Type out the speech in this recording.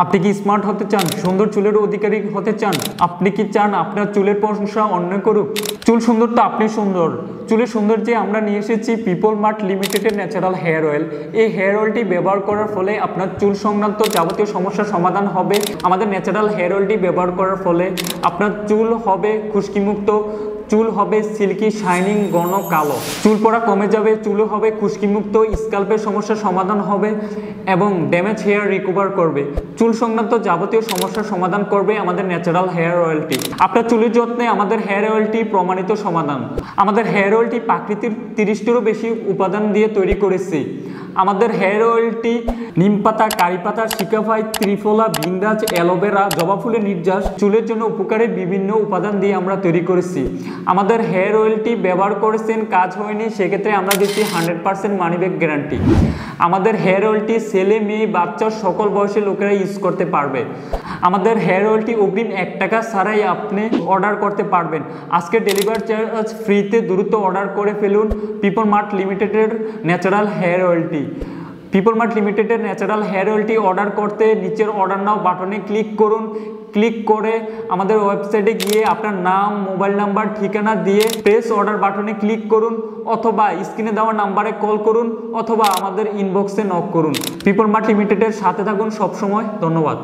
আপনি কি স্মার্ট হতে চান, সুন্দর চুলের অধিকারী হতে চান? আপনি কি চান আপনার চুলের প্রশংসা অন্য করুক? চুল সুন্দর তো আপনি সুন্দর। চুলের সৌন্দর্যে আমরা নিয়ে এসেছি পিপল মার্ট লিমিটেডের ন্যাচারাল হেয়ার অয়েল। এই হেয়ার অয়েলটি ব্যবহার করার ফলে আপনার চুল সংক্রান্ত যাবতীয় সমস্যার সমাধান হবে। আমাদের ন্যাচারাল হেয়ার অয়েলটি ব্যবহার করার ফলে আপনার চুল হবে খুশকিমুক্ত, চুল হবে সিল্কি শাইনিং ঘন কালো, চুল পড়া কমে যাবে, চুল হবে খুশকিমুক্ত, স্ক্যাল্পের সমস্যার সমাধান হবে এবং ড্যামেজ হেয়ার রিকভার করবে। চুল সংক্রান্ত যাবতীয় সমস্যার সমাধান করবে আমাদের ন্যাচারাল হেয়ার অয়েলটি। আপনার চুলের যত্নে আমাদের হেয়ার অয়েলটি প্রমাণিত সমাধান। আমাদের হেয়ার অয়েলটি প্রাকৃতিক 30টিরও বেশি উপাদান দিয়ে তৈরি করেছি। আমাদের হেয়ার অয়েলটি নিম পাতা, কারি পাতা, শিকাফাই, ত্রিফলা, ভিনরাজ, অ্যালোভেরা, জবা ফুলের নির্যাস, চুলের জন্য উপকারী বিভিন্ন উপাদান দিয়ে আমরা তৈরি করেছি। আমাদের হেয়ার অয়েলটি ব্যবহার করেছেন, কাজ হয়নি, সেক্ষেত্রে আমরা দিচ্ছি 100% মানি ব্যাক গ্যারান্টি। আমাদের হেয়ার অয়েলটি ছেলে মেয়ে বাচ্চা সকল বয়সের লোকেরা ইউজ করতে পারবে। আমাদের হেয়ার অয়েলটি অগ্রিম 1 টাকা ছাড়াই আপনি অর্ডার করতে পারবেন। আজকে ডেলিভারি চার্জ ফ্রিতে দ্রুত অর্ডার করে ফেলুন পিপল মার্ট লিমিটেডের ন্যাচারাল হেয়ার অয়েলটি। পিপল মার্ট লিমিটেডের ন্যাচারাল হেয়ার অয়েলটি অর্ডার করতে নিচের অর্ডার নাও বাটনে ক্লিক করুন। ক্লিক করে আমাদের ওয়েবসাইটে গিয়ে আপনার নাম, মোবাইল নাম্বার, ঠিকানা দিয়ে প্রেস অর্ডার বাটনে ক্লিক করুন, অথবা স্ক্রিনে দেওয়া নাম্বারে কল করুন, অথবা আমাদের ইনবক্সে নক করুন। পিপল মার্ট লিমিটেডের সাথে থাকুন সবসময়। ধন্যবাদ।